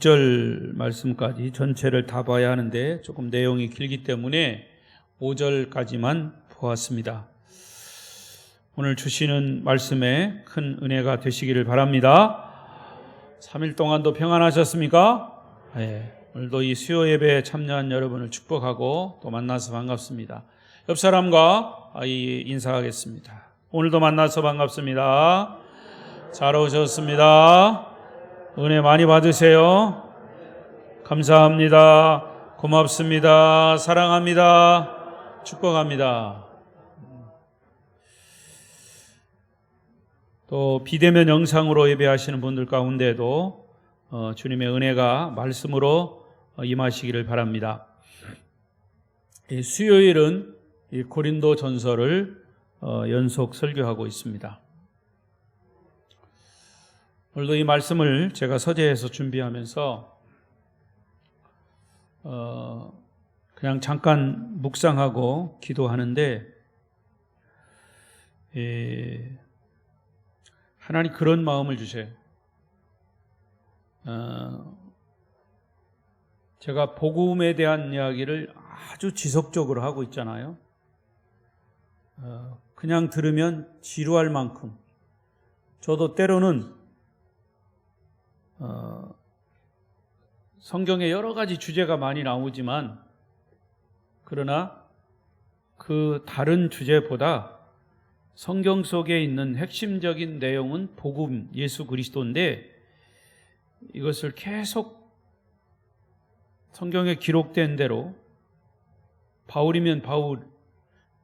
6절 말씀까지 전체를 다 봐야 하는데 조금 내용이 길기 때문에 5절까지만 보았습니다. 오늘 주시는 말씀에 큰 은혜가 되시기를 바랍니다. 3일 동안도 평안하셨습니까? 네. 오늘도 이 수요 예배에 참여한 여러분을 축복하고 또 만나서 반갑습니다. 옆 사람과 인사하겠습니다. 오늘도 만나서 반갑습니다. 잘 오셨습니다. 은혜 많이 받으세요. 감사합니다. 고맙습니다. 사랑합니다. 축복합니다. 또 비대면 영상으로 예배하시는 분들 가운데도 주님의 은혜가 말씀으로 임하시기를 바랍니다. 수요일은 고린도 전서를 연속 설교하고 있습니다. 오늘도 이 말씀을 제가 서재에서 준비하면서 그냥 잠깐 묵상하고 기도하는데 하나님 그런 마음을 주세요. 제가 복음에 대한 이야기를 아주 지속적으로 하고 있잖아요. 그냥 들으면 지루할 만큼 저도 때로는 성경에 여러 가지 주제가 많이 나오지만 그러나 그 다른 주제보다 성경 속에 있는 핵심적인 내용은 복음 예수 그리스도인데 이것을 계속 성경에 기록된 대로 바울이면 바울,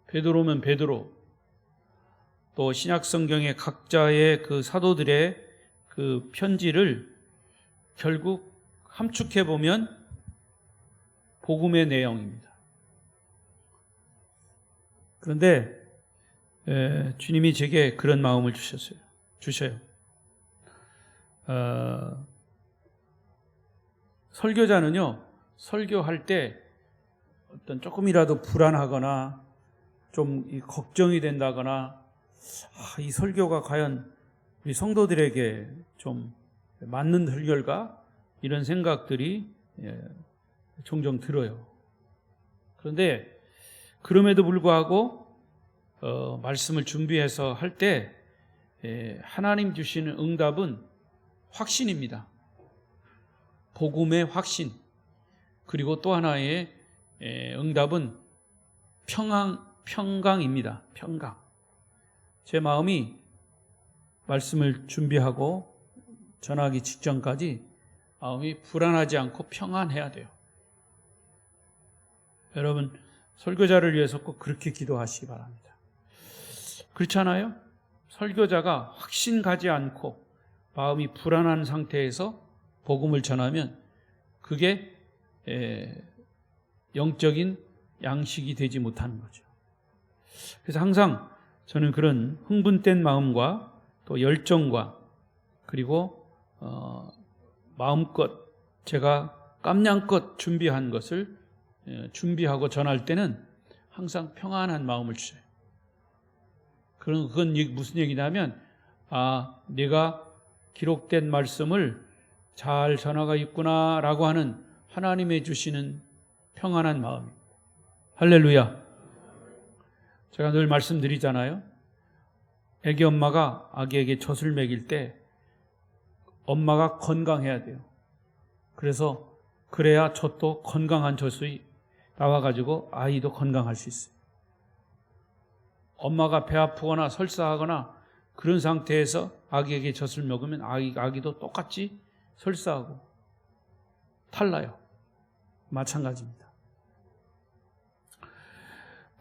베드로면 베드로, 또 신약 성경의 각자의 그 사도들의 그 편지를 결국 함축해 보면 복음의 내용입니다. 그런데 주님이 제게 그런 마음을 주셔요. 설교자는요, 설교할 때 어떤 조금이라도 불안하거나 좀 걱정이 된다거나 이 설교가 과연 우리 성도들에게 좀 맞는 설교일까? 이런 생각들이 종종 들어요. 그런데 그럼에도 불구하고 말씀을 준비해서 할 때 하나님 주시는 응답은 확신입니다. 복음의 확신. 그리고 또 하나의 응답은 평강입니다. 평강. 제 마음이 말씀을 준비하고 전하기 직전까지 마음이 불안하지 않고 평안해야 돼요. 여러분, 설교자를 위해서 꼭 그렇게 기도하시기 바랍니다. 그렇지 않아요? 설교자가 확신 가지 않고 마음이 불안한 상태에서 복음을 전하면 그게 영적인 양식이 되지 못하는 거죠. 그래서 항상 저는 그런 흥분된 마음과 또 열정과 그리고 마음껏 제가 깜냥껏 준비한 것을 준비하고 전할 때는 항상 평안한 마음을 주세요. 그건 무슨 얘기냐면 내가 기록된 말씀을 잘 전하고 있구나라고 하는 하나님의 주시는 평안한 마음입니다. 할렐루야. 제가 늘 말씀드리잖아요. 애기 엄마가 아기에게 젖을 먹일 때 엄마가 건강해야 돼요. 그래야 젖도 건강한 젖이 나와가지고 아이도 건강할 수 있어요. 엄마가 배 아프거나 설사하거나 그런 상태에서 아기에게 젖을 먹으면 아기도 똑같이 설사하고 탈나요. 마찬가지입니다.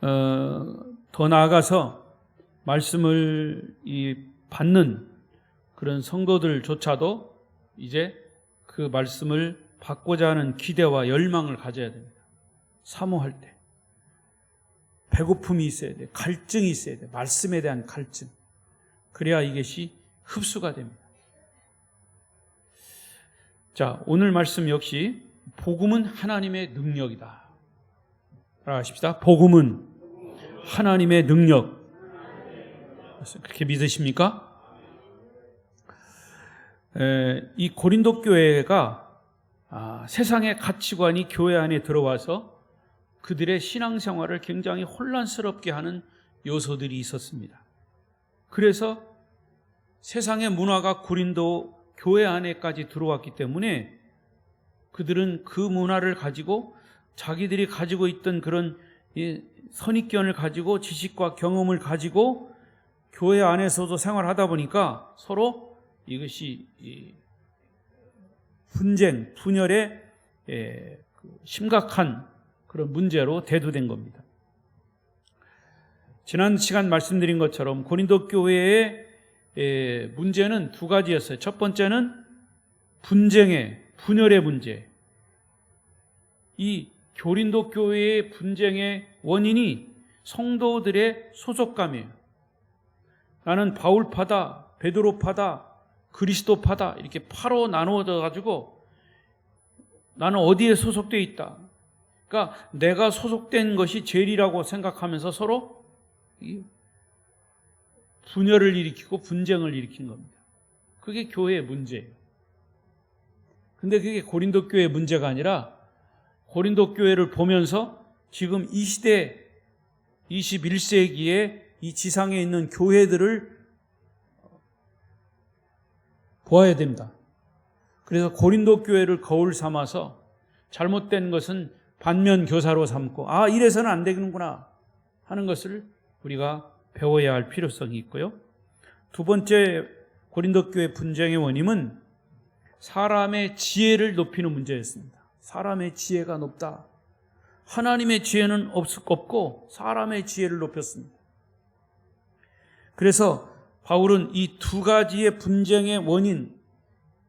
더 나아가서 말씀을 받는 그런 성도들조차도 이제 그 말씀을 받고자 하는 기대와 열망을 가져야 됩니다. 사모할 때 배고픔이 있어야 돼. 갈증이 있어야 돼. 말씀에 대한 갈증. 그래야 이것이 흡수가 됩니다. 자, 오늘 말씀 역시 복음은 하나님의 능력이다. 따라하십시다. 복음은 하나님의 능력. 그렇게 믿으십니까? 이 고린도 교회가 세상의 가치관이 교회 안에 들어와서 그들의 신앙생활을 굉장히 혼란스럽게 하는 요소들이 있었습니다. 그래서 세상의 문화가 고린도 교회 안에까지 들어왔기 때문에 그들은 그 문화를 가지고 자기들이 가지고 있던 그런 선입견을 가지고 지식과 경험을 가지고 교회 안에서도 생활하다 보니까 서로 이것이 분쟁, 분열의 심각한 그런 문제로 대두된 겁니다. 지난 시간 말씀드린 것처럼 고린도 교회의 문제는 두 가지였어요. 첫 번째는 분열의 문제. 이 고린도 교회의 분쟁의 원인이 성도들의 소속감이에요. 나는 바울파다, 베드로파다, 그리스도파다 이렇게 파로 나누어져 가지고 나는 어디에 소속되어 있다. 그러니까 내가 소속된 것이 제일이라고 생각하면서 서로 분열을 일으키고 분쟁을 일으킨 겁니다. 그게 교회의 문제예요. 근데 그게 고린도 교회의 문제가 아니라 고린도 교회를 보면서 지금 이 시대 21세기에 이 지상에 있는 교회들을 보아야 됩니다. 그래서 고린도 교회를 거울 삼아서 잘못된 것은 반면 교사로 삼고 이래서는 안 되는구나 하는 것을 우리가 배워야 할 필요성이 있고요. 두 번째 고린도 교회 분쟁의 원인은 사람의 지혜를 높이는 문제였습니다. 사람의 지혜가 높다. 하나님의 지혜는 없고 사람의 지혜를 높였습니다. 그래서 바울은 이 두 가지의 분쟁의 원인,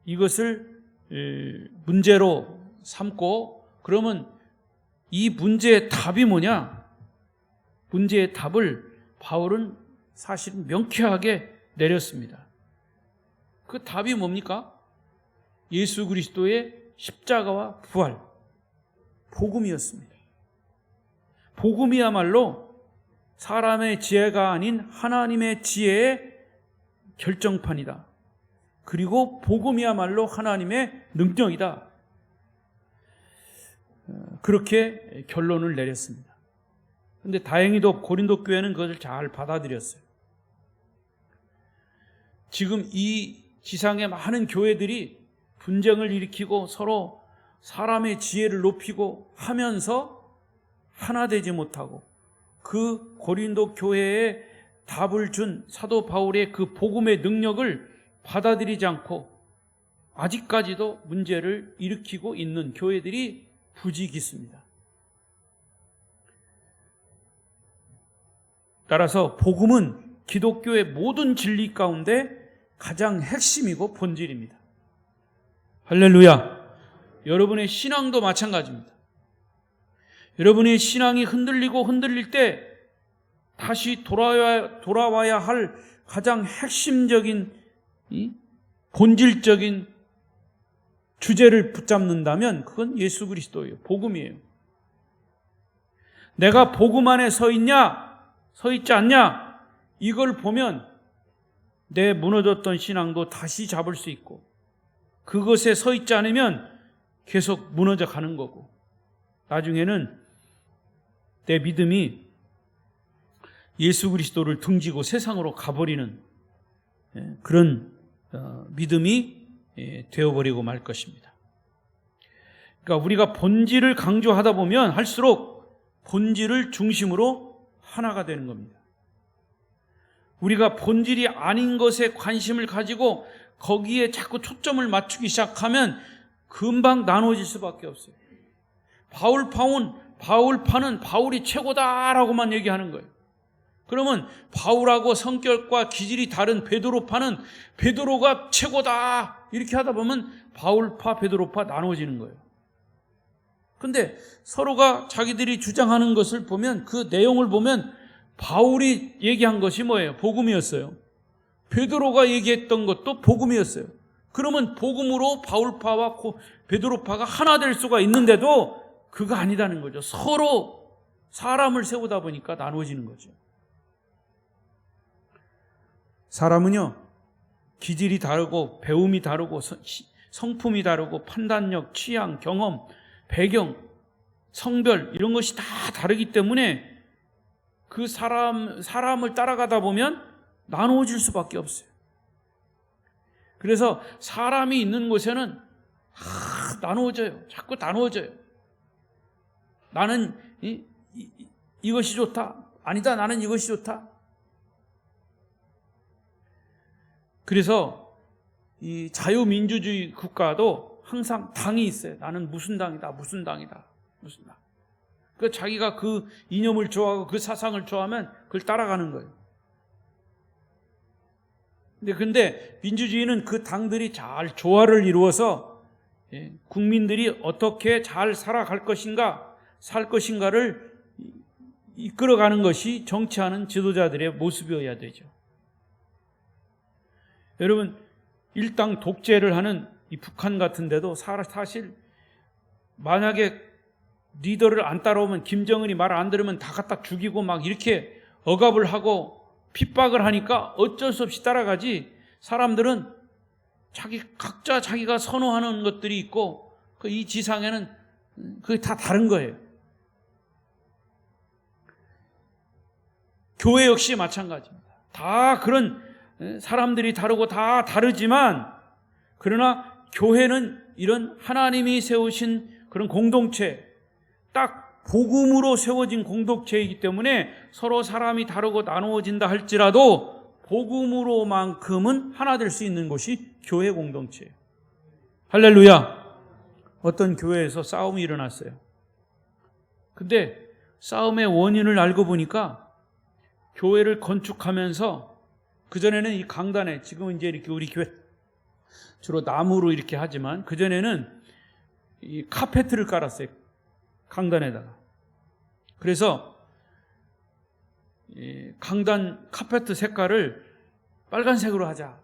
이것을 문제로 삼고, 그러면 이 문제의 답이 뭐냐? 문제의 답을 바울은 사실 명쾌하게 내렸습니다. 그 답이 뭡니까? 예수 그리스도의 십자가와 부활, 복음이었습니다. 복음이야말로 사람의 지혜가 아닌 하나님의 지혜의 결정판이다. 그리고 복음이야말로 하나님의 능력이다. 그렇게 결론을 내렸습니다. 그런데 다행히도 고린도 교회는 그것을 잘 받아들였어요. 지금 이 지상의 많은 교회들이 분쟁을 일으키고 서로 사람의 지혜를 높이고 하면서 하나 되지 못하고, 그 고린도 교회에 답을 준 사도 바울의 그 복음의 능력을 받아들이지 않고 아직까지도 문제를 일으키고 있는 교회들이 부지기수입니다. 따라서 복음은 기독교의 모든 진리 가운데 가장 핵심이고 본질입니다. 할렐루야. 여러분의 신앙도 마찬가지입니다. 여러분의 신앙이 흔들릴 때 다시 돌아와야 할 가장 핵심적인 본질적인 주제를 붙잡는다면 그건 예수 그리스도예요. 복음이에요. 내가 복음 안에 서 있냐, 서 있지 않냐, 이걸 보면 내 무너졌던 신앙도 다시 잡을 수 있고, 그것에 서 있지 않으면 계속 무너져 가는 거고, 나중에는 내 믿음이 예수 그리스도를 등지고 세상으로 가버리는 그런 믿음이 되어버리고 말 것입니다. 그러니까 우리가 본질을 강조하다 보면 할수록 본질을 중심으로 하나가 되는 겁니다. 우리가 본질이 아닌 것에 관심을 가지고 거기에 자꾸 초점을 맞추기 시작하면 금방 나눠질 수밖에 없어요. 바울파는 바울이 최고다라고만 얘기하는 거예요. 그러면 바울하고 성격과 기질이 다른 베드로파는 베드로가 최고다 이렇게 하다 보면 바울파, 베드로파 나눠지는 거예요. 근데 서로가 자기들이 주장하는 것을 보면, 그 내용을 보면 바울이 얘기한 것이 뭐예요? 복음이었어요. 베드로가 얘기했던 것도 복음이었어요. 그러면 복음으로 바울파와 베드로파가 하나 될 수가 있는데도 그거 아니다는 거죠. 서로 사람을 세우다 보니까 나눠지는 거죠. 사람은요, 기질이 다르고 배움이 다르고 성품이 다르고 판단력, 취향, 경험, 배경, 성별 이런 것이 다 다르기 때문에 그 사람을 따라가다 보면 나누어질 수밖에 없어요. 그래서 사람이 있는 곳에는 나누어져요. 자꾸 나누어져요. 나는 이것이 좋다. 아니다. 나는 이것이 좋다. 그래서 이 자유민주주의 국가도 항상 당이 있어요. 나는 무슨 당이다. 무슨 당이다. 무슨 당. 그 자기가 그 이념을 좋아하고 그 사상을 좋아하면 그걸 따라가는 거예요. 근데 민주주의는 그 당들이 잘 조화를 이루어서 국민들이 어떻게 잘 살아갈 것인가, 살 것인가를 이끌어가는 것이 정치하는 지도자들의 모습이어야 되죠. 여러분, 일당 독재를 하는 이 북한 같은 데도 사실 만약에 리더를 안 따라오면, 김정은이 말 안 들으면 다 갖다 죽이고 막 이렇게 억압을 하고 핍박을 하니까 어쩔 수 없이 따라가지, 사람들은 각자 자기가 선호하는 것들이 있고 이 지상에는 그게 다 다른 거예요. 교회 역시 마찬가지입니다. 다 그런 사람들이 다르고 다 다르지만, 그러나 교회는 이런 하나님이 세우신 그런 공동체, 딱 복음으로 세워진 공동체이기 때문에 서로 사람이 다르고 나누어진다 할지라도 복음으로만큼은 하나 될 수 있는 곳이 교회 공동체예요. 할렐루야. 어떤 교회에서 싸움이 일어났어요. 근데 싸움의 원인을 알고 보니까 교회를 건축하면서, 그전에는 이 강단에, 지금은 이제 이렇게 우리 교회 주로 나무로 이렇게 하지만 그전에는 이 카페트를 깔았어요. 강단에다가. 그래서 이 강단 카페트 색깔을 빨간색으로 하자.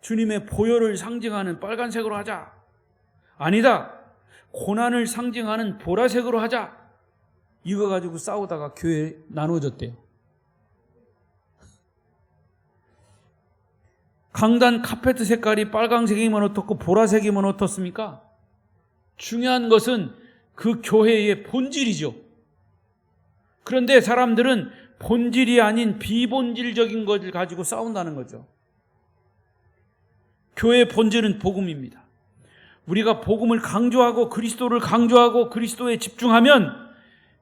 주님의 보혈을 상징하는 빨간색으로 하자. 아니다. 고난을 상징하는 보라색으로 하자. 이거 가지고 싸우다가 교회 나눠졌대요. 강단 카페트 색깔이 빨간색이면 어떻고 보라색이면 어떻습니까? 중요한 것은 그 교회의 본질이죠. 그런데 사람들은 본질이 아닌 비본질적인 것을 가지고 싸운다는 거죠. 교회의 본질은 복음입니다. 우리가 복음을 강조하고 그리스도를 강조하고 그리스도에 집중하면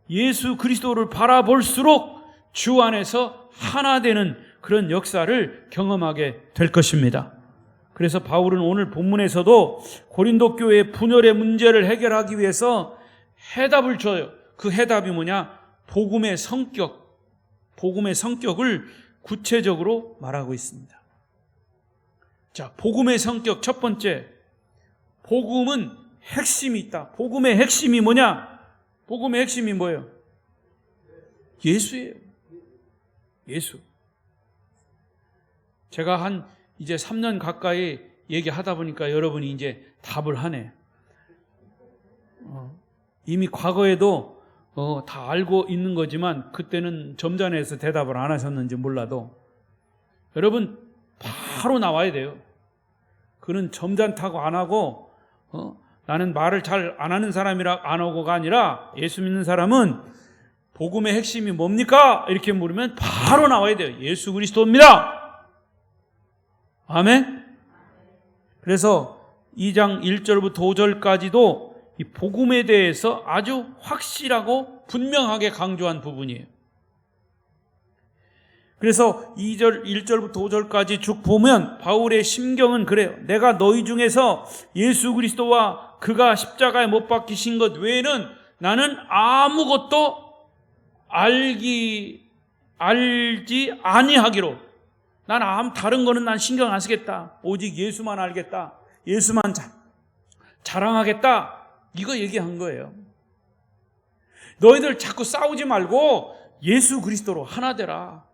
예수 그리스도를 바라볼수록 주 안에서 하나 되는 그런 역사를 경험하게 될 것입니다. 그래서 바울은 오늘 본문에서도 고린도 교회의 분열의 문제를 해결하기 위해서 해답을 줘요. 그 해답이 뭐냐? 복음의 성격을 구체적으로 말하고 있습니다. 자, 복음의 성격 첫 번째. 복음은 핵심이 있다. 복음의 핵심이 뭐냐? 복음의 핵심이 뭐예요? 예수예요. 예수. 제가 이제 3년 가까이 얘기하다 보니까 여러분이 이제 답을 하네. 이미 과거에도 다 알고 있는 거지만 그때는 점잖아서 대답을 안 하셨는지 몰라도 여러분 바로 나와야 돼요. 그는 점잖다고 안 하고 나는 말을 잘 안 하는 사람이라 안 하고가 아니라, 예수 믿는 사람은 복음의 핵심이 뭡니까? 이렇게 물으면 바로 나와야 돼요. 예수 그리스도입니다. 아멘. 그래서 2장 1절부터 5절까지도 이 복음에 대해서 아주 확실하고 분명하게 강조한 부분이에요. 그래서 1절부터 5절까지 쭉 보면 바울의 심경은 그래요. 내가 너희 중에서 예수 그리스도와 그가 십자가에 못 박히신 것 외에는 나는 아무것도 알지 아니하기로, 난 다른 거는 난 신경 안 쓰겠다. 오직 예수만 알겠다. 예수만 자랑하겠다. 이거 얘기한 거예요. 너희들 자꾸 싸우지 말고 예수 그리스도로 하나 되라.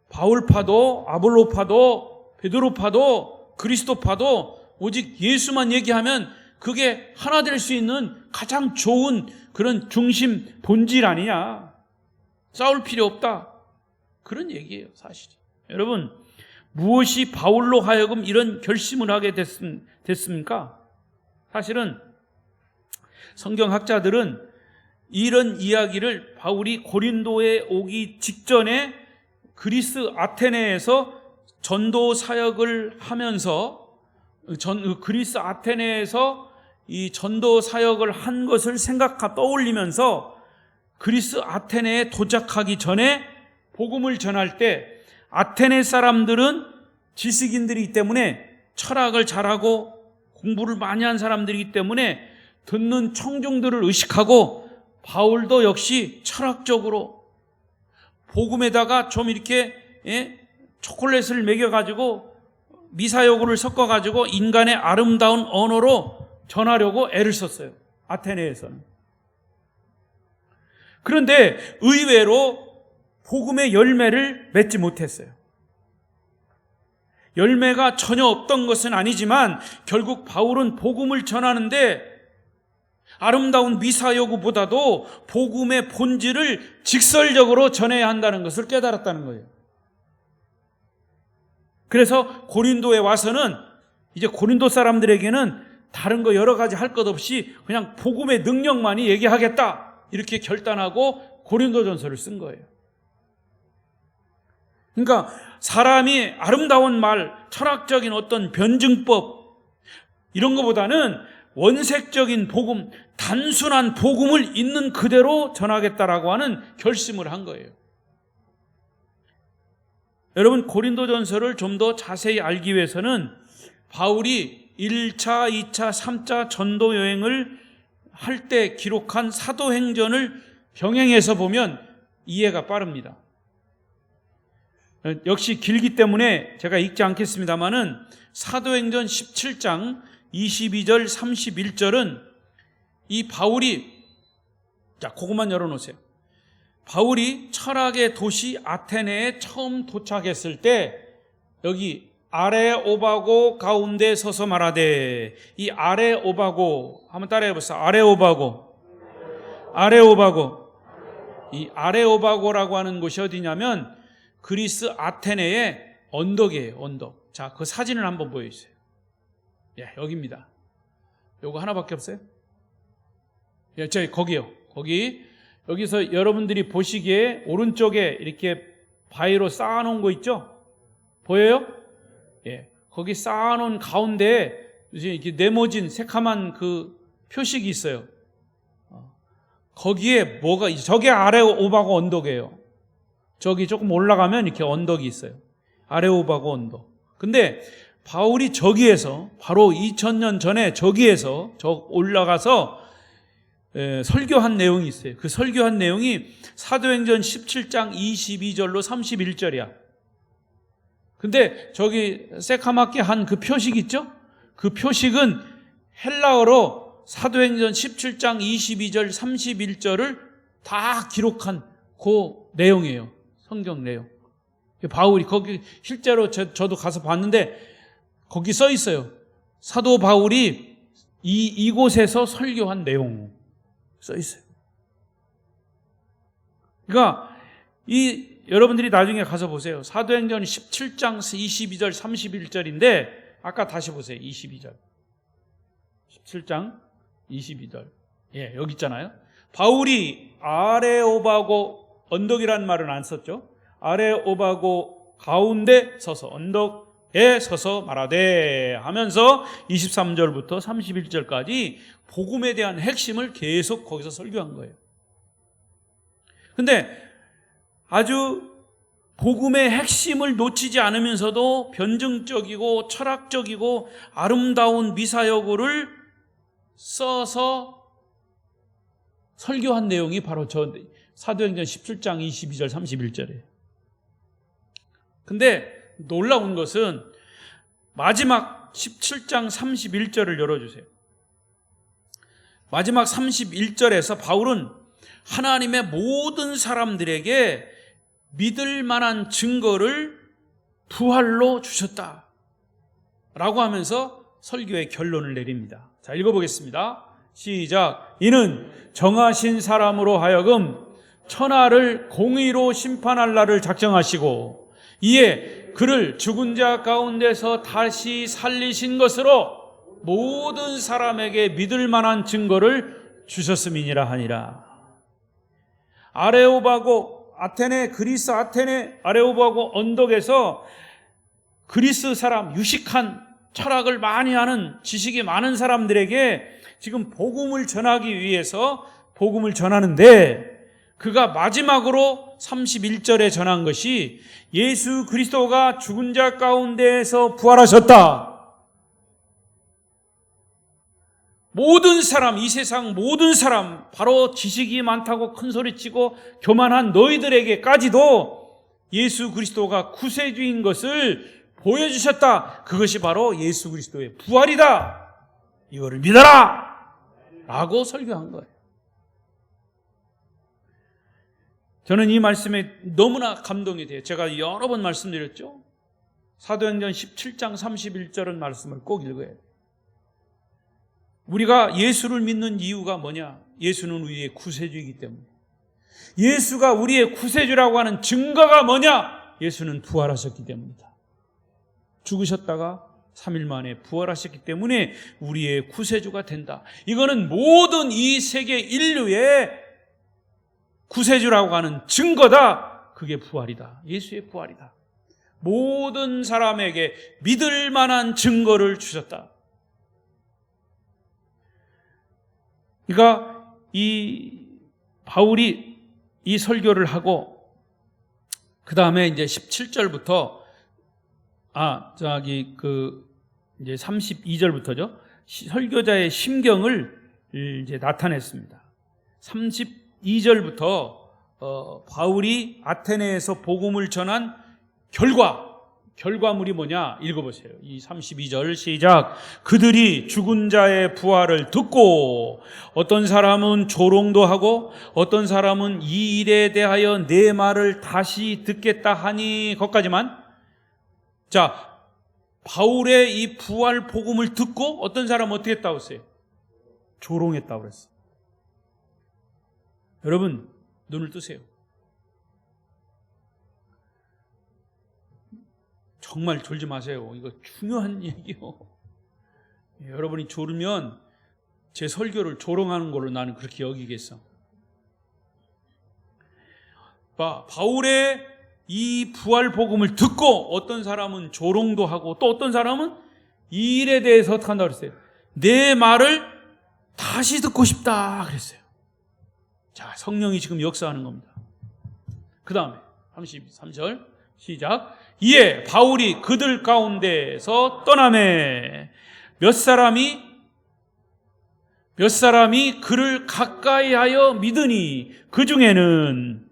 바울파도 아볼로파도 베드로파도 그리스도파도 오직 예수만 얘기하면 그게 하나 될 수 있는 가장 좋은 그런 중심 본질 아니냐. 싸울 필요 없다. 그런 얘기예요, 사실이. 여러분, 무엇이 바울로 하여금 이런 결심을 하게 됐습니까? 사실은 성경학자들은 이런 이야기를 바울이 고린도에 오기 직전에 그리스 아테네에서 전도 사역을 하면서 그리스 아테네에서 이 전도 사역을 한 것을 떠올리면서 그리스 아테네에 도착하기 전에 복음을 전할 때 아테네 사람들은 지식인들이기 때문에 철학을 잘하고 공부를 많이 한 사람들이기 때문에 듣는 청중들을 의식하고 바울도 역시 철학적으로 복음에다가 좀 이렇게 초콜릿을 먹여가지고 미사여구를 섞어가지고 인간의 아름다운 언어로 전하려고 애를 썼어요. 아테네에서는. 그런데 의외로 복음의 열매를 맺지 못했어요. 열매가 전혀 없던 것은 아니지만 결국 바울은 복음을 전하는데 아름다운 미사여구보다도 복음의 본질을 직설적으로 전해야 한다는 것을 깨달았다는 거예요. 그래서 고린도에 와서는 이제 고린도 사람들에게는 다른 거 여러 가지 할 것 없이 그냥 복음의 능력만이 얘기하겠다 이렇게 결단하고 고린도전서를 쓴 거예요. 그러니까 사람이 아름다운 말, 철학적인 어떤 변증법 이런 것보다는 원색적인 복음, 단순한 복음을 있는 그대로 전하겠다라고 하는 결심을 한 거예요. 여러분, 고린도전서를 좀 더 자세히 알기 위해서는 바울이 1차, 2차, 3차 전도 여행을 할 때 기록한 사도행전을 병행해서 보면 이해가 빠릅니다. 역시 길기 때문에 제가 읽지 않겠습니다만은 사도행전 17장 22절 31절은 이 바울이, 자, 그것만 열어놓으세요. 바울이 철학의 도시 아테네에 처음 도착했을 때 여기 아레오바고 가운데 서서 말하되, 이 아레오바고 한번 따라해 보세요. 아레오바고. 이 아레오바고라고 하는 곳이 어디냐면 그리스 아테네의 언덕이에요. 언덕. 자, 그 사진을 한번 보여주세요. 예, 여기입니다. 요거 하나밖에 없어요? 예, 거기요. 여기서 여러분들이 보시기에 오른쪽에 이렇게 바위로 쌓아놓은 거 있죠? 보여요? 예, 거기 쌓아놓은 가운데에 이렇게 네모진 새카만 그 표식이 있어요. 거기에 뭐가, 저게 아레오바고 언덕이에요. 저기 조금 올라가면 이렇게 언덕이 있어요. 아레오바고 언덕. 근데 바울이 저기에서 바로 2000년 전에 저기에서 올라가서 설교한 내용이 있어요. 그 설교한 내용이 사도행전 17장 22절로 31절이야. 근데 저기 새카맣게 한 그 표식 있죠? 그 표식은 헬라어로 사도행전 17장 22절 31절을 다 기록한 그 내용이에요. 성경 내용. 바울이 거기 실제로 저도 가서 봤는데 거기 써 있어요. 사도 바울이 이곳에서 설교한 내용 써 있어요. 그러니까 여러분들이 나중에 가서 보세요. 사도행전 17장 22절 31절인데 아까 다시 보세요. 22절. 17장 22절. 예, 여기 있잖아요. 바울이 아레오바고 언덕이라는 말은 안 썼죠. 아레오바고 가운데 서서 언덕에 서서 말하되 하면서 23절부터 31절까지 복음에 대한 핵심을 계속 거기서 설교한 거예요. 근데 아주 복음의 핵심을 놓치지 않으면서도 변증적이고 철학적이고 아름다운 미사여구를 써서 설교한 내용이 바로 저 사도행전 17장 22절 31절이에요. 근데 놀라운 것은 마지막 17장 31절을 열어주세요. 마지막 31절에서 바울은 하나님의 모든 사람들에게 믿을 만한 증거를 부활로 주셨다 라고 하면서 설교의 결론을 내립니다. 자, 읽어보겠습니다. 시작. 이는 정하신 사람으로 하여금 천하를 공의로 심판할 날을 작정하시고 이에 그를 죽은 자 가운데서 다시 살리신 것으로 모든 사람에게 믿을 만한 증거를 주셨음이니라 하니라. 아레오바고 아테네, 그리스 아테네 아레오바고 언덕에서 그리스 사람, 유식한 철학을 많이 하는, 지식이 많은 사람들에게 지금 복음을 전하기 위해서 복음을 전하는데, 그가 마지막으로 31절에 전한 것이 예수 그리스도가 죽은 자 가운데에서 부활하셨다. 모든 사람, 이 세상 모든 사람, 바로 지식이 많다고 큰소리치고 교만한 너희들에게까지도 예수 그리스도가 구세주인 것을 보여주셨다. 그것이 바로 예수 그리스도의 부활이다. 이거를 믿어라! 라고 설교한 거예요. 저는 이 말씀에 너무나 감동이 돼요. 제가 여러 번 말씀드렸죠. 사도행전 17장 31절은 말씀을 꼭 읽어야 돼요. 우리가 예수를 믿는 이유가 뭐냐? 예수는 우리의 구세주이기 때문에. 예수가 우리의 구세주라고 하는 증거가 뭐냐? 예수는 부활하셨기 때문이다. 죽으셨다가 3일 만에 부활하셨기 때문에 우리의 구세주가 된다. 이거는 모든 이 세계 인류의 구세주라고 하는 증거다. 그게 부활이다. 예수의 부활이다. 모든 사람에게 믿을 만한 증거를 주셨다. 그러니까 이 바울이 이 설교를 하고 그 다음에 이제 17절부터 이제 32절부터죠. 설교자의 심경을 이제 나타냈습니다. 32절부터 바울이 아테네에서 복음을 전한 결과물이 뭐냐? 읽어보세요. 이 32절 시작. 그들이 죽은 자의 부활을 듣고 어떤 사람은 조롱도 하고 어떤 사람은 이 일에 대하여 내 말을 다시 듣겠다 하니, 거기까지만. 자, 바울의 이 부활 복음을 듣고 어떤 사람은 어떻게 했다고 했어요? 조롱했다고 그랬어요. 여러분, 눈을 뜨세요. 정말 졸지 마세요. 이거 중요한 얘기요. 여러분이 졸으면 제 설교를 조롱하는 걸로 나는 그렇게 여기겠어. 바울의 이 부활 복음을 듣고 어떤 사람은 조롱도 하고 또 어떤 사람은 이 일에 대해서 어떻게 한다고 그랬어요? 내 말을 다시 듣고 싶다 그랬어요. 자, 성령이 지금 역사하는 겁니다. 그 다음에 33절 시작. 이에 바울이 그들 가운데서 떠나매 몇 사람이 그를 가까이하여 믿으니 그 중에는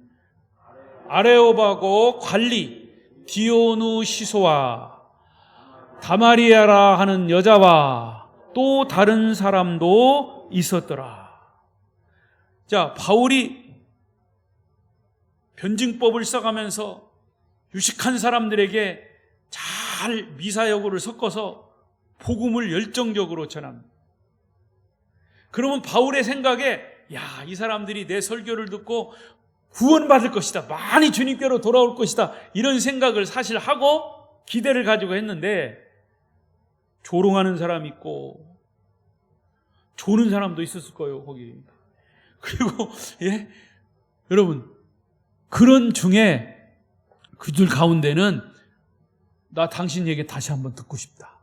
아레오바고 관리 디오누시소와 다마리아라 하는 여자와 또 다른 사람도 있었더라. 자, 바울이 변증법을 써가면서 유식한 사람들에게 잘 미사여구를 섞어서 복음을 열정적으로 전합니다. 그러면 바울의 생각에 이 사람들이 내 설교를 듣고 구원받을 것이다, 많이 주님께로 돌아올 것이다, 이런 생각을 사실 하고 기대를 가지고 했는데 조롱하는 사람이 있고 조는 사람도 있었을 거예요, 거기. 그리고 여러분, 그런 중에 그들 가운데는 나 당신 얘기 다시 한번 듣고 싶다,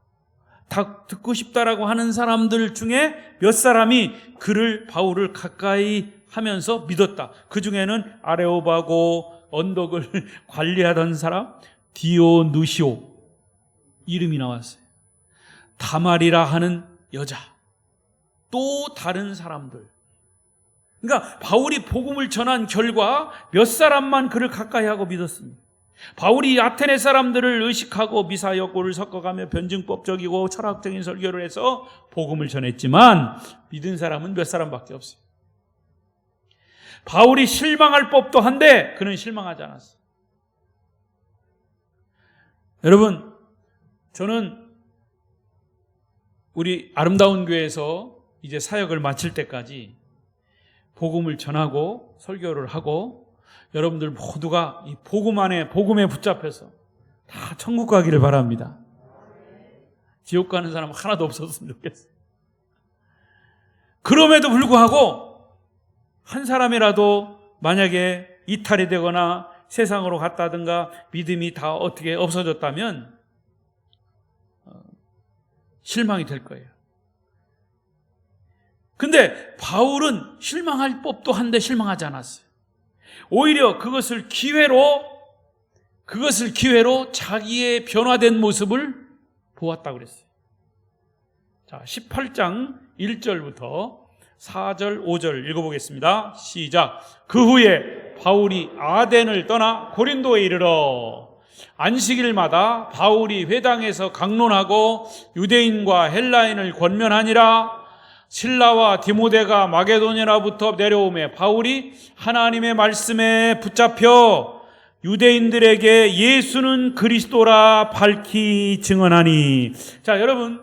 듣고 싶다라고 하는 사람들 중에 몇 사람이 바울을 가까이 하면서 믿었다. 그 중에는 아레오바고 언덕을 관리하던 사람 디오누시오 이름이 나왔어요. 다말이라 하는 여자, 또 다른 사람들. 그러니까 바울이 복음을 전한 결과 몇 사람만 그를 가까이 하고 믿었습니다. 바울이 아테네 사람들을 의식하고 미사여구를 섞어가며 변증법적이고 철학적인 설교를 해서 복음을 전했지만 믿은 사람은 몇 사람밖에 없어요. 바울이 실망할 법도 한데 그는 실망하지 않았어요. 여러분, 저는 우리 아름다운 교회에서 이제 사역을 마칠 때까지 복음을 전하고 설교를 하고 여러분들 모두가 이 복음 안에, 복음에 붙잡혀서 다 천국 가기를 바랍니다. 지옥 가는 사람 하나도 없었으면 좋겠어요. 그럼에도 불구하고 한 사람이라도 만약에 이탈이 되거나 세상으로 갔다든가 믿음이 다 어떻게 없어졌다면 실망이 될 거예요. 근데 바울은 실망할 법도 한데 실망하지 않았어요. 오히려 그것을 기회로 자기의 변화된 모습을 보았다고 그랬어요. 자, 18장 1절부터 4절, 5절 읽어보겠습니다. 시작. 그 후에 바울이 아덴을 떠나 고린도에 이르러 안식일마다 바울이 회당에서 강론하고 유대인과 헬라인을 권면하니라. 실라와 디모데가 마게도냐로부터 내려오매 바울이 하나님의 말씀에 붙잡혀 유대인들에게 예수는 그리스도라 밝히 증언하니. 자, 여러분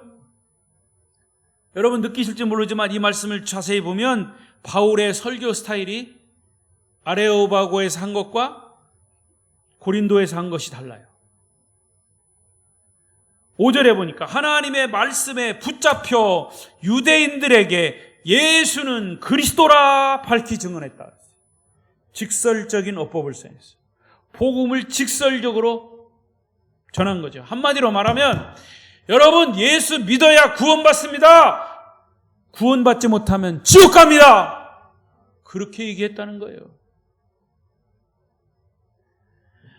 느끼실지 모르지만 이 말씀을 자세히 보면 바울의 설교 스타일이 아레오바고에서 한 것과 고린도에서 한 것이 달라요. 5절에 보니까 하나님의 말씀에 붙잡혀 유대인들에게 예수는 그리스도라 밝히 증언했다. 직설적인 어법을 사용했어요. 복음을 직설적으로 전한 거죠. 한마디로 말하면 여러분 예수 믿어야 구원받습니다. 구원받지 못하면 지옥 갑니다. 그렇게 얘기했다는 거예요.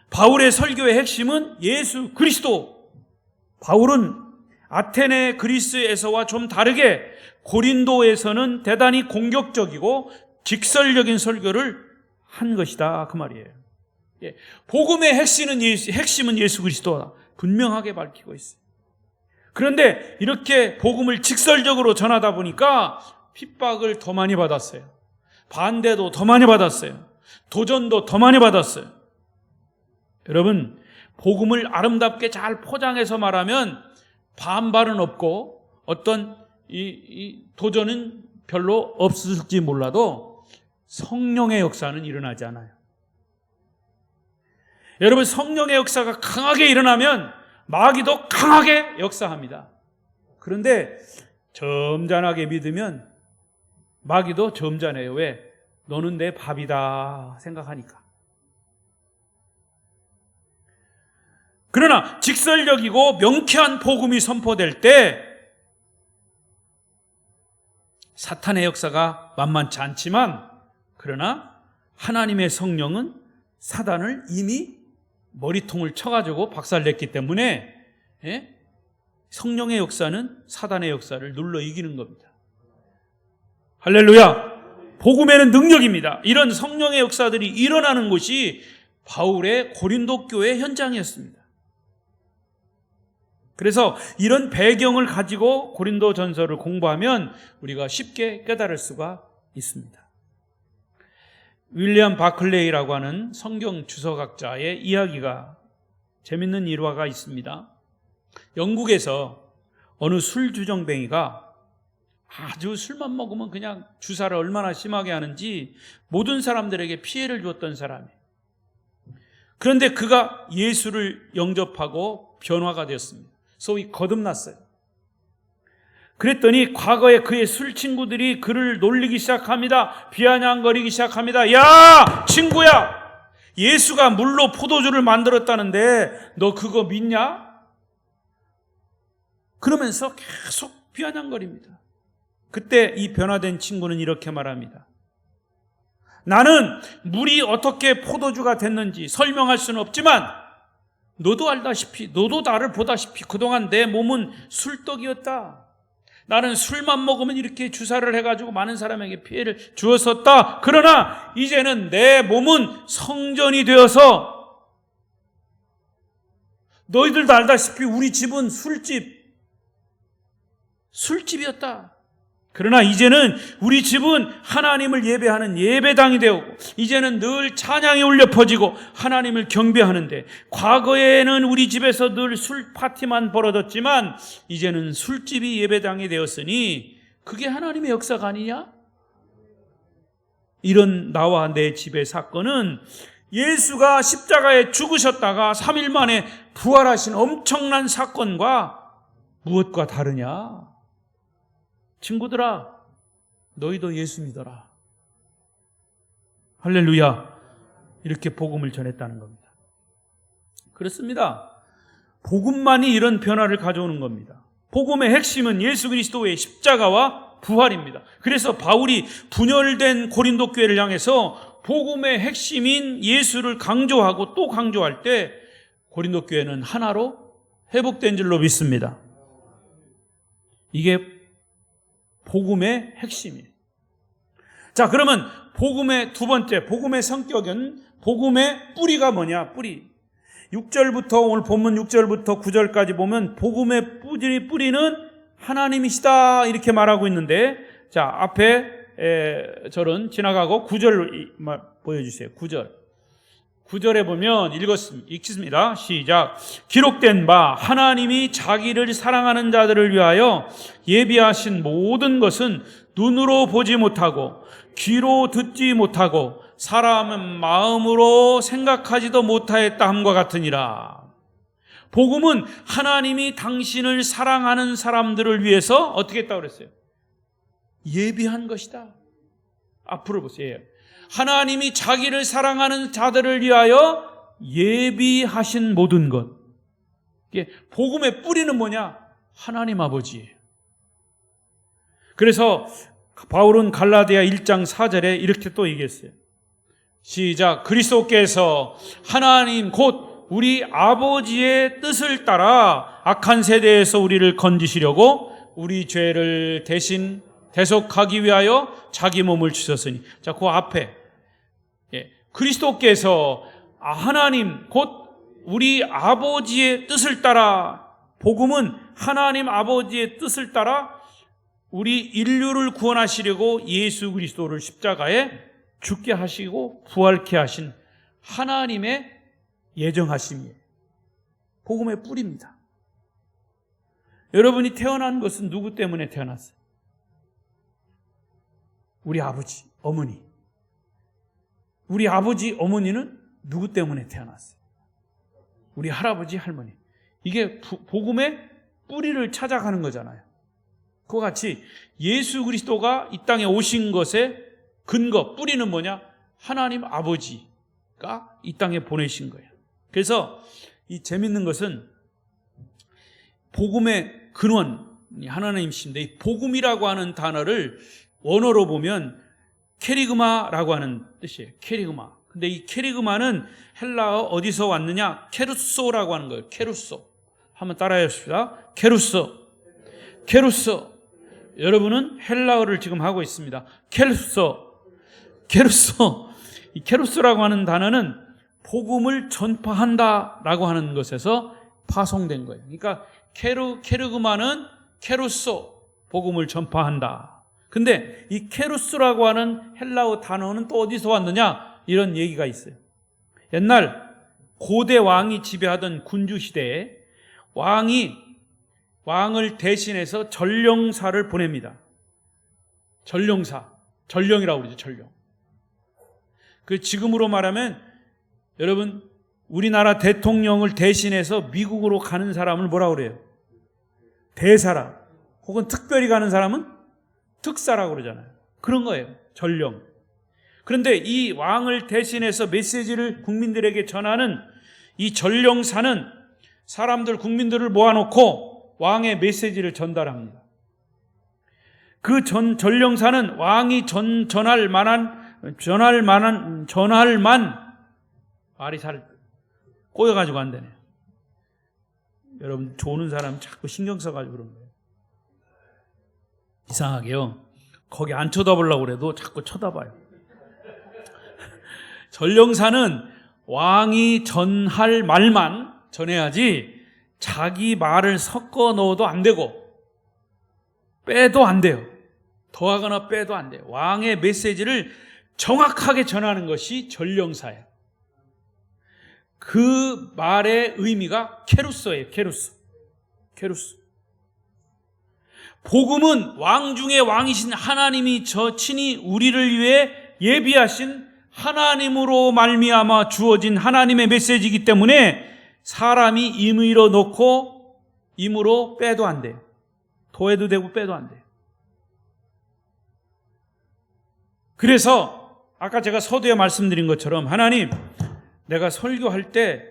바울의 설교의 핵심은 예수 그리스도. 바울은 아테네 그리스에서와 좀 다르게 고린도에서는 대단히 공격적이고 직설적인 설교를 한 것이다 그 말이에요. 복음의 핵심은 예수 그리스도다 분명하게 밝히고 있어요. 그런데 이렇게 복음을 직설적으로 전하다 보니까 핍박을 더 많이 받았어요. 반대도 더 많이 받았어요. 도전도 더 많이 받았어요. 여러분, 복음을 아름답게 잘 포장해서 말하면 반발은 없고 어떤 이 도전은 별로 없을지 몰라도 성령의 역사는 일어나지 않아요. 여러분, 성령의 역사가 강하게 일어나면 마귀도 강하게 역사합니다. 그런데 점잖하게 믿으면 마귀도 점잖해요. 왜? 너는 내 밥이다 생각하니까. 그러나 직설적이고 명쾌한 복음이 선포될 때 사탄의 역사가 만만치 않지만, 그러나 하나님의 성령은 사단을 이미 머리통을 쳐가지고 박살냈기 때문에 성령의 역사는 사단의 역사를 눌러 이기는 겁니다. 할렐루야. 복음에는 능력입니다. 이런 성령의 역사들이 일어나는 곳이 바울의 고린도 교회 현장이었습니다. 그래서 이런 배경을 가지고 고린도 전서를 공부하면 우리가 쉽게 깨달을 수가 있습니다. 윌리엄 바클레이라고 하는 성경 주석학자의 이야기가 재밌는 일화가 있습니다. 영국에서 어느 술주정뱅이가 아주 술만 먹으면 그냥 주사를 얼마나 심하게 하는지 모든 사람들에게 피해를 주었던 사람이에요. 그런데 그가 예수를 영접하고 변화가 되었습니다. 소위 거듭났어요. 그랬더니 과거에 그의 술 친구들이 그를 놀리기 시작합니다. 비아냥거리기 시작합니다. 야, 친구야, 예수가 물로 포도주를 만들었다는데 너 그거 믿냐? 그러면서 계속 비아냥거립니다. 그때 이 변화된 친구는 이렇게 말합니다. 나는 물이 어떻게 포도주가 됐는지 설명할 수는 없지만 너도 알다시피, 너도 나를 보다시피 그동안 내 몸은 술떡이었다. 나는 술만 먹으면 이렇게 주사를 해가지고 많은 사람에게 피해를 주었었다. 그러나 이제는 내 몸은 성전이 되어서, 너희들도 알다시피 우리 집은 술집이었다. 그러나 이제는 우리 집은 하나님을 예배하는 예배당이 되었고, 이제는 늘 찬양이 울려 퍼지고 하나님을 경배하는데, 과거에는 우리 집에서 늘 술 파티만 벌어졌지만 이제는 술집이 예배당이 되었으니 그게 하나님의 역사가 아니냐? 이런 나와 내 집의 사건은 예수가 십자가에 죽으셨다가 3일 만에 부활하신 엄청난 사건과 무엇과 다르냐? 친구들아, 너희도 예수 믿어라. 할렐루야. 이렇게 복음을 전했다는 겁니다. 그렇습니다. 복음만이 이런 변화를 가져오는 겁니다. 복음의 핵심은 예수 그리스도의 십자가와 부활입니다. 그래서 바울이 분열된 고린도 교회를 향해서 복음의 핵심인 예수를 강조하고 또 강조할 때 고린도 교회는 하나로 회복된 줄로 믿습니다. 이게 복음의 핵심이에요. 자, 그러면 복음의 두 번째, 복음의 성격은 복음의 뿌리가 뭐냐? 뿌리. 6절부터 오늘 본문 6절부터 9절까지 보면 복음의 뿌리는 하나님이시다 이렇게 말하고 있는데, 자, 앞에 절은 지나가고 9절 보여주세요. 9절에 보면 읽습니다. 시작. 기록된 바 하나님이 자기를 사랑하는 자들을 위하여 예비하신 모든 것은 눈으로 보지 못하고 귀로 듣지 못하고 사람은 마음으로 생각하지도 못하였다 함과 같으니라. 복음은 하나님이 당신을 사랑하는 사람들을 위해서 어떻게 했다고 그랬어요? 예비한 것이다. 앞으로 보세요. 하나님이 자기를 사랑하는 자들을 위하여 예비하신 모든 것. 이게 복음의 뿌리는 뭐냐? 하나님 아버지예요. 그래서 바울은 갈라디아 1장 4절에 이렇게 또 얘기했어요. 시작. 그리스도께서 하나님 곧 우리 아버지의 뜻을 따라 악한 세대에서 우리를 건지시려고 우리 죄를 대신 대속하기 위하여 자기 몸을 주셨으니. 자, 그 앞에 그리스도께서 하나님 곧 우리 아버지의 뜻을 따라, 복음은 하나님 아버지의 뜻을 따라 우리 인류를 구원하시려고 예수 그리스도를 십자가에 죽게 하시고 부활케 하신 하나님의 예정하심이에요. 복음의 뿌리입니다. 여러분이 태어난 것은 누구 때문에 태어났어요? 우리 아버지, 어머니. 우리 아버지, 어머니는 누구 때문에 태어났어요? 우리 할아버지, 할머니. 이게 복음의 뿌리를 찾아가는 거잖아요. 그와 같이 예수 그리스도가 이 땅에 오신 것의 근거, 뿌리는 뭐냐? 하나님 아버지가 이 땅에 보내신 거예요. 그래서 이 재밌는 것은 복음의 근원이 하나님이신데, 이 복음이라고 하는 단어를 원어로 보면 케리그마라고 하는 뜻이에요. 케리그마. 근데 이 케리그마는 헬라어 어디서 왔느냐? 케루소라고 하는 거예요. 케루소. 한번 따라해 봅시다. 케루소. 케루소. 여러분은 헬라어를 지금 하고 있습니다. 케루소. 케루소. 이 케루소라고 하는 단어는 복음을 전파한다라고 하는 것에서 파송된 거예요. 그러니까 케르그마는 케루소, 복음을 전파한다. 근데 이 케루스라고 하는 헬라어 단어는 또 어디서 왔느냐? 이런 얘기가 있어요. 옛날 고대 왕이 지배하던 군주 시대에 왕을 대신해서 전령사를 보냅니다. 전령사, 전령이라고 그러죠. 전령. 그 지금으로 말하면 여러분, 우리나라 대통령을 대신해서 미국으로 가는 사람을 뭐라고 그래요? 대사라. 혹은 특별히 가는 사람은 특사라고 그러잖아요. 그런 거예요. 전령. 그런데 이 왕을 대신해서 메시지를 국민들에게 전하는 이 전령사는 사람들, 국민들을 모아놓고 왕의 메시지를 전달합니다. 그 전령사는 왕이 전할 만 말이 잘 꼬여가지고 안 되네요. 여러분, 조는 사람 자꾸 신경 써가지고 그런 거예요. 이상하게요. 거기 안 쳐다보려고 그래도 자꾸 쳐다봐요. 전령사는 왕이 전할 말만 전해야지 자기 말을 섞어 넣어도 안 되고 빼도 안 돼요. 더하거나 빼도 안 돼요. 왕의 메시지를 정확하게 전하는 것이 전령사예요. 그 말의 의미가 케루소예요. 케루소. 복음은 왕 중에 왕이신 하나님이 저 친히 우리를 위해 예비하신 하나님으로 말미암아 주어진 하나님의 메시지이기 때문에 사람이 임의로 놓고 임으로 빼도 안 돼요. 도해도 되고 빼도 안 돼요. 그래서 아까 제가 서두에 말씀드린 것처럼 하나님, 내가 설교할 때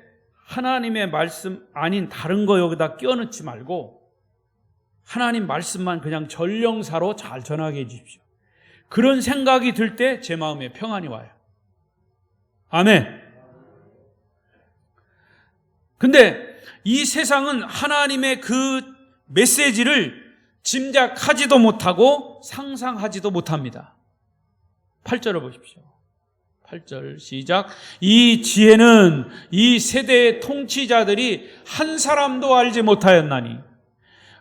하나님의 말씀 아닌 다른 거 여기다 끼워넣지 말고 하나님 말씀만 그냥 전령사로 잘 전하게 해주십시오. 그런 생각이 들 때 제 마음에 평안이 와요. 아멘. 근데 이 세상은 하나님의 그 메시지를 짐작하지도 못하고 상상하지도 못합니다. 8절을 보십시오. 8절 시작. 이 지혜는 이 세대의 통치자들이 한 사람도 알지 못하였나니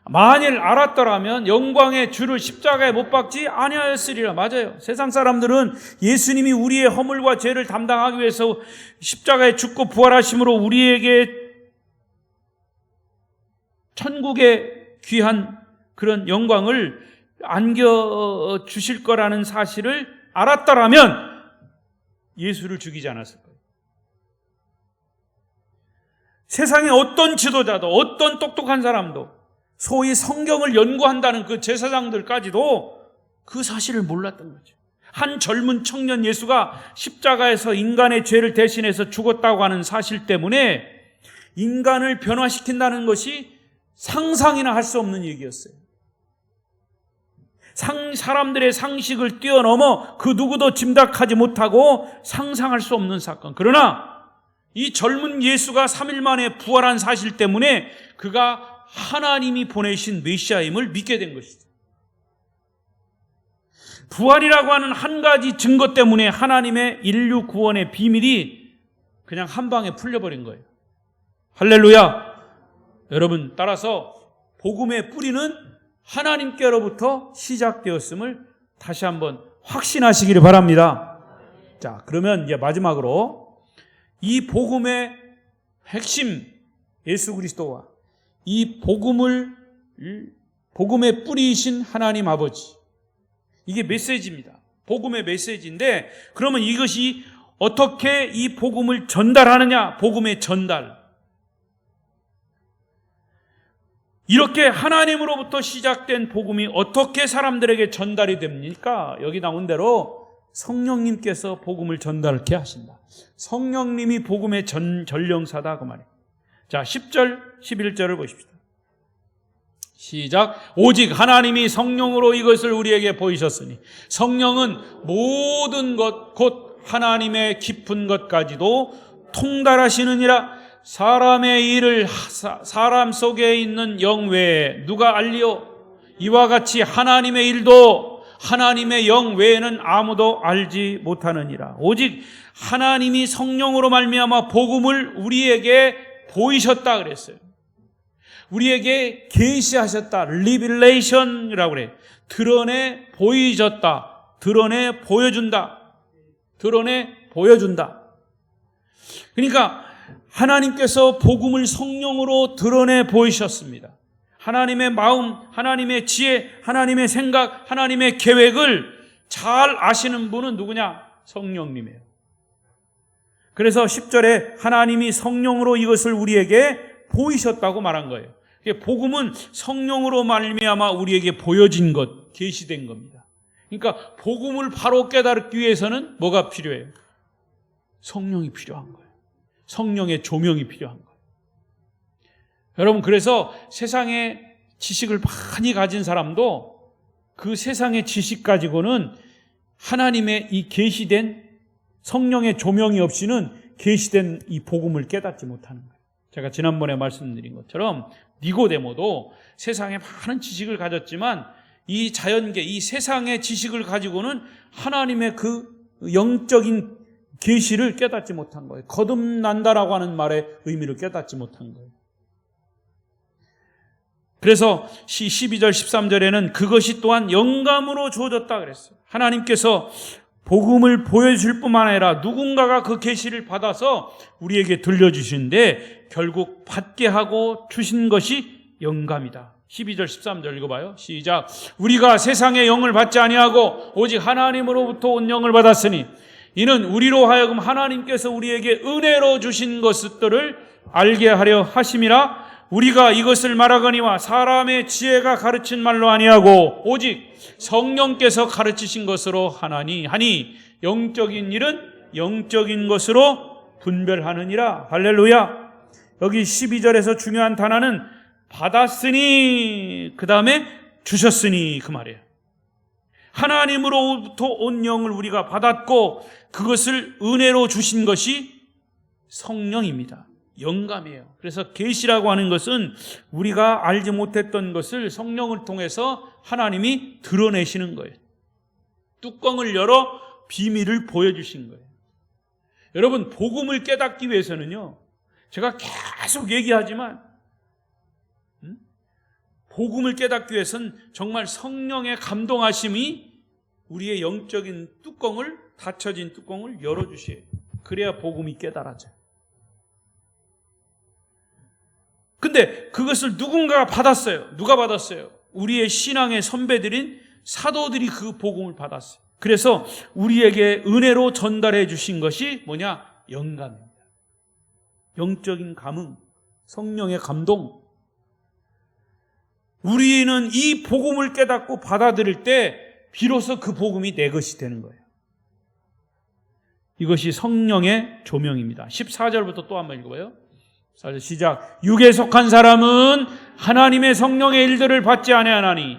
만일 알았더라면 영광의 주를 십자가에 못 박지 아니하였으리라. 맞아요. 세상 사람들은 예수님이 우리의 허물과 죄를 담당하기 위해서 십자가에 죽고 부활하심으로 우리에게 천국의 귀한 그런 영광을 안겨주실 거라는 사실을 알았더라면 예수를 죽이지 않았을 거예요. 세상의 어떤 지도자도 어떤 똑똑한 사람도 소위 성경을 연구한다는 그 제사장들까지도 그 사실을 몰랐던 거죠. 한 젊은 청년 예수가 십자가에서 인간의 죄를 대신해서 죽었다고 하는 사실 때문에 인간을 변화시킨다는 것이 상상이나 할 수 없는 얘기였어요. 사람들의 상식을 뛰어넘어 그 누구도 짐작하지 못하고 상상할 수 없는 사건. 그러나 이 젊은 예수가 3일 만에 부활한 사실 때문에 그가 하나님이 보내신 메시아임을 믿게 된 것이죠. 부활이라고 하는 한 가지 증거 때문에 하나님의 인류 구원의 비밀이 그냥 한 방에 풀려버린 거예요. 할렐루야. 여러분, 따라서 복음의 뿌리는 하나님께로부터 시작되었음을 다시 한번 확신하시기를 바랍니다. 자, 그러면 이제 마지막으로 이 복음의 핵심 예수 그리스도와 이 복음의 뿌리이신 하나님 아버지, 이게 메시지입니다. 복음의 메시지인데, 그러면 이것이 어떻게 이 복음을 전달하느냐? 복음의 전달. 이렇게 하나님으로부터 시작된 복음이 어떻게 사람들에게 전달이 됩니까? 여기 나온 대로 성령님께서 복음을 전달케 하신다. 성령님이 복음의 전령사다 그 말이에요. 자, 10절, 11절을 보십시다. 시작. 오직 하나님이 성령으로 이것을 우리에게 보이셨으니 성령은 모든 것 곧 하나님의 깊은 것까지도 통달하시느니라. 사람의 일을 사람 속에 있는 영 외에 누가 알리오? 이와 같이 하나님의 일도 하나님의 영 외에는 아무도 알지 못하느니라. 오직 하나님이 성령으로 말미암아 복음을 우리에게 보이셨다 그랬어요. 우리에게 계시하셨다. 리빌레이션이라고 그래요. 드러내 보이셨다. 드러내 보여준다. 드러내 보여준다. 그러니까 하나님께서 복음을 성령으로 드러내 보이셨습니다. 하나님의 마음, 하나님의 지혜, 하나님의 생각, 하나님의 계획을 잘 아시는 분은 누구냐? 성령님이에요. 그래서 10절에 하나님이 성령으로 이것을 우리에게 보이셨다고 말한 거예요. 복음은 성령으로 말미암아 우리에게 보여진 것, 계시된 겁니다. 그러니까 복음을 바로 깨닫기 위해서는 뭐가 필요해요? 성령이 필요한 거예요. 성령의 조명이 필요한 거예요. 여러분, 그래서 세상의 지식을 많이 가진 사람도 그 세상의 지식 가지고는 하나님의 이 계시된 성령의 조명이 없이는 계시된 이 복음을 깨닫지 못하는 거예요. 제가 지난번에 말씀드린 것처럼 니고데모도 세상에 많은 지식을 가졌지만 이 자연계, 이 세상의 지식을 가지고는 하나님의 그 영적인 계시를 깨닫지 못한 거예요. 거듭난다라고 하는 말의 의미를 깨닫지 못한 거예요. 그래서 12절 13절에는 그것이 또한 영감으로 주어졌다 그랬어요. 하나님께서 복음을 보여줄 뿐만 아니라 누군가가 그 계시를 받아서 우리에게 들려주시는데 결국 받게 하고 주신 것이 영감이다. 12절 13절 읽어봐요. 시작. 우리가 세상의 영을 받지 아니하고 오직 하나님으로부터 온 영을 받았으니 이는 우리로 하여금 하나님께서 우리에게 은혜로 주신 것들을 알게 하려 하심이라. 우리가 이것을 말하거니와 사람의 지혜가 가르친 말로 아니하고 오직 성령께서 가르치신 것으로 하니 영적인 일은 영적인 것으로 분별하느니라. 할렐루야. 여기 12절에서 중요한 단어는 받았으니 그 다음에 주셨으니 그 말이에요. 하나님으로부터 온 영을 우리가 받았고 그것을 은혜로 주신 것이 성령입니다. 영감이에요. 그래서 계시라고 하는 것은 우리가 알지 못했던 것을 성령을 통해서 하나님이 드러내시는 거예요. 뚜껑을 열어 비밀을 보여주신 거예요. 여러분, 복음을 깨닫기 위해서는요, 제가 계속 얘기하지만 복음을 깨닫기 위해서는 정말 성령의 감동하심이 우리의 영적인 뚜껑을, 닫혀진 뚜껑을 열어주셔야 해요. 그래야 복음이 깨달아져요. 근데 그것을 누군가가 받았어요. 누가 받았어요? 우리의 신앙의 선배들인 사도들이 그 복음을 받았어요. 그래서 우리에게 은혜로 전달해 주신 것이 뭐냐? 영감입니다. 영적인 감흥, 성령의 감동. 우리는 이 복음을 깨닫고 받아들일 때 비로소 그 복음이 내 것이 되는 거예요. 이것이 성령의 조명입니다. 14절부터 또 한번 읽어봐요. 시작. 육에 속한 사람은 하나님의 성령의 일들을 받지 아니하나니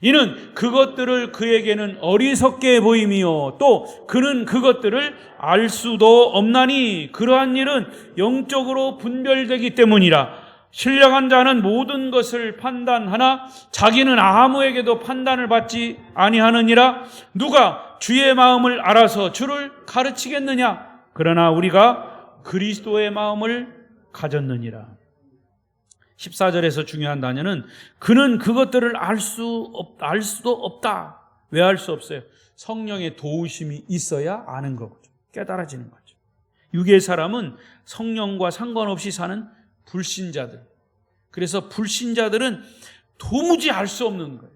이는 그것들을 그에게는 어리석게 보임이요 또 그는 그것들을 알 수도 없나니 그러한 일은 영적으로 분별되기 때문이라. 신령한 자는 모든 것을 판단하나 자기는 아무에게도 판단을 받지 아니하느니라. 누가 주의 마음을 알아서 주를 가르치겠느냐? 그러나 우리가 그리스도의 마음을 가졌느니라. 14절에서 중요한 단어는 그는 그것들을 알 수도 없다. 왜 알 수 없어요? 성령의 도우심이 있어야 아는 거죠. 깨달아지는 거죠. 육의 사람은 성령과 상관없이 사는 불신자들. 그래서 불신자들은 도무지 알 수 없는 거예요.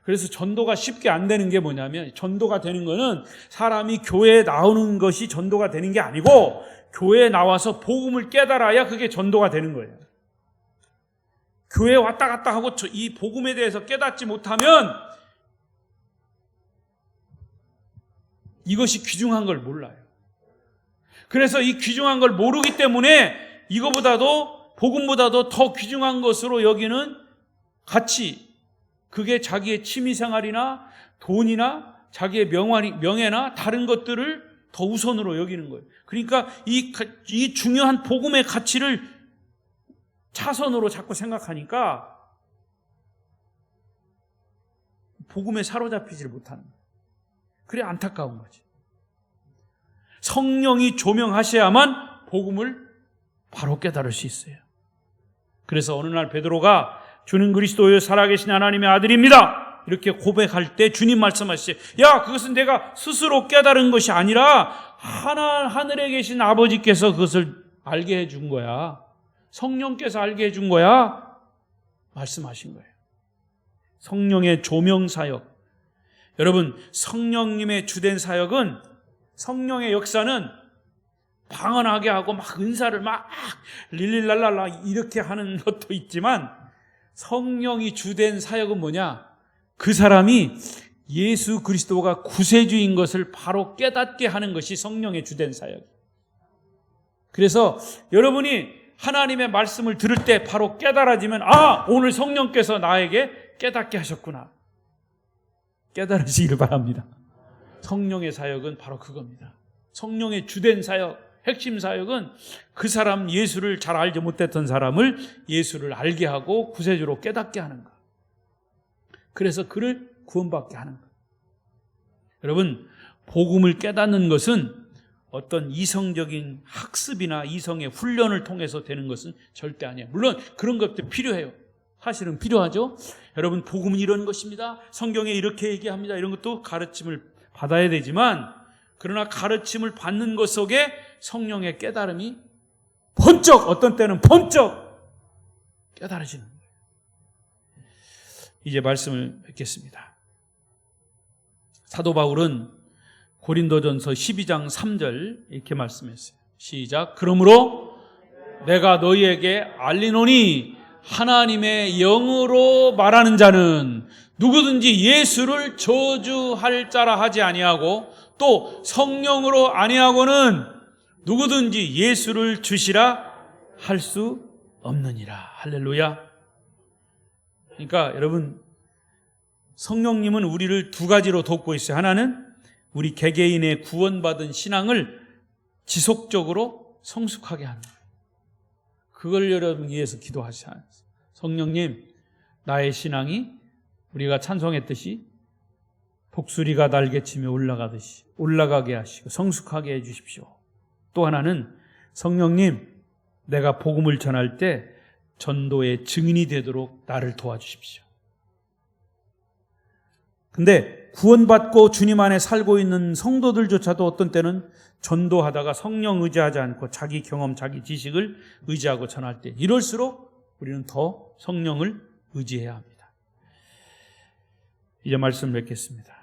그래서 전도가 쉽게 안 되는 게 뭐냐면, 전도가 되는 거는 사람이 교회에 나오는 것이 전도가 되는 게 아니고 교회에 나와서 복음을 깨달아야 그게 전도가 되는 거예요. 교회에 왔다 갔다 하고 이 복음에 대해서 깨닫지 못하면 이것이 귀중한 걸 몰라요. 그래서 이 귀중한 걸 모르기 때문에 이거보다도, 복음보다도 더 귀중한 것으로 여기는 가치, 그게 자기의 취미생활이나 돈이나 자기의 명예나 다른 것들을 더 우선으로 여기는 거예요. 그러니까 이 중요한 복음의 가치를 차선으로 자꾸 생각하니까 복음에 사로잡히질 못하는 거예요. 그래 안타까운 거지. 성령이 조명하셔야만 복음을 바로 깨달을 수 있어요. 그래서 어느 날 베드로가 주는 그리스도여 살아계신 하나님의 아들입니다 이렇게 고백할 때 주님 말씀하시죠. 야, 그것은 내가 스스로 깨달은 것이 아니라 하늘에 계신 아버지께서 그것을 알게 해준 거야. 성령께서 알게 해준 거야 말씀하신 거예요. 성령의 조명 사역. 여러분, 성령님의 주된 사역은, 성령의 역사는 방언하게 하고 막 은사를 막 릴릴랄랄라 이렇게 하는 것도 있지만, 성령이 주된 사역은 뭐냐? 그 사람이 예수 그리스도가 구세주인 것을 바로 깨닫게 하는 것이 성령의 주된 사역. 그래서 여러분이 하나님의 말씀을 들을 때 바로 깨달아지면, 아, 오늘 성령께서 나에게 깨닫게 하셨구나. 깨달으시기를 바랍니다. 성령의 사역은 바로 그겁니다. 성령의 주된 사역, 핵심 사역은 그 사람, 예수를 잘 알지 못했던 사람을 예수를 알게 하고 구세주로 깨닫게 하는 것. 그래서 그를 구원받게 하는 것. 여러분, 복음을 깨닫는 것은 어떤 이성적인 학습이나 이성의 훈련을 통해서 되는 것은 절대 아니에요. 물론 그런 것도 필요해요. 사실은 필요하죠. 여러분, 복음은 이런 것입니다. 성경에 이렇게 얘기합니다. 이런 것도 가르침을 받아야 되지만, 그러나 가르침을 받는 것 속에 성령의 깨달음이 번쩍, 어떤 때는 번쩍 깨달아지는 거예요. 이제 말씀을 뵙겠습니다. 사도 바울은 고린도전서 12장 3절 이렇게 말씀했어요. 시작. 그러므로 내가 너희에게 알리노니 하나님의 영으로 말하는 자는 누구든지 예수를 저주할 자라 하지 아니하고 또 성령으로 아니하고는 누구든지 예수를 주시라 할 수 없느니라. 할렐루야. 그러니까 여러분, 성령님은 우리를 두 가지로 돕고 있어요. 하나는 우리 개개인의 구원받은 신앙을 지속적으로 성숙하게 하는 거예요. 그걸 여러분 위해서 기도하셔야 해요. 성령님, 나의 신앙이 우리가 찬송했듯이 독수리가 날개치며 올라가듯이 올라가게 하시고 성숙하게 해 주십시오. 또 하나는 성령님, 내가 복음을 전할 때 전도의 증인이 되도록 나를 도와주십시오. 근데 구원받고 주님 안에 살고 있는 성도들조차도 어떤 때는 전도하다가 성령 의지하지 않고 자기 경험, 자기 지식을 의지하고 전할 때 이럴수록 우리는 더 성령을 의지해야 합니다. 이제 말씀 맺겠습니다.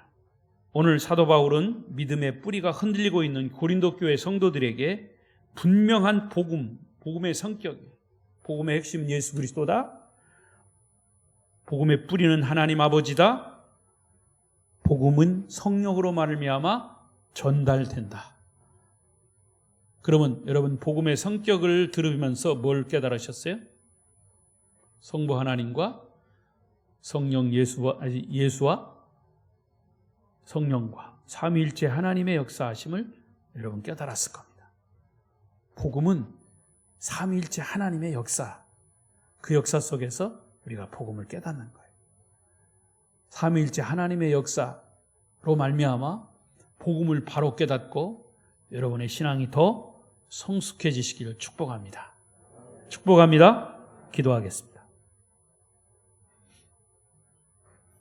오늘 사도 바울은 믿음의 뿌리가 흔들리고 있는 고린도 교회 성도들에게 분명한 복음의 성격이, 복음의 핵심은 예수 그리스도다. 복음의 뿌리는 하나님 아버지다. 복음은 성령으로 말미암아 전달된다. 그러면 여러분, 복음의 성격을 들으면서 뭘 깨달으셨어요? 성부 하나님과 성령 예수와 성령과 삼위일체 하나님의 역사하심을 여러분 깨달았을 겁니다. 복음은 삼위일체 하나님의 역사, 그 역사 속에서 우리가 복음을 깨닫는 거예요. 삼위일체 하나님의 역사로 말미암아 복음을 바로 깨닫고 여러분의 신앙이 더 성숙해지시기를 축복합니다. 축복합니다. 기도하겠습니다.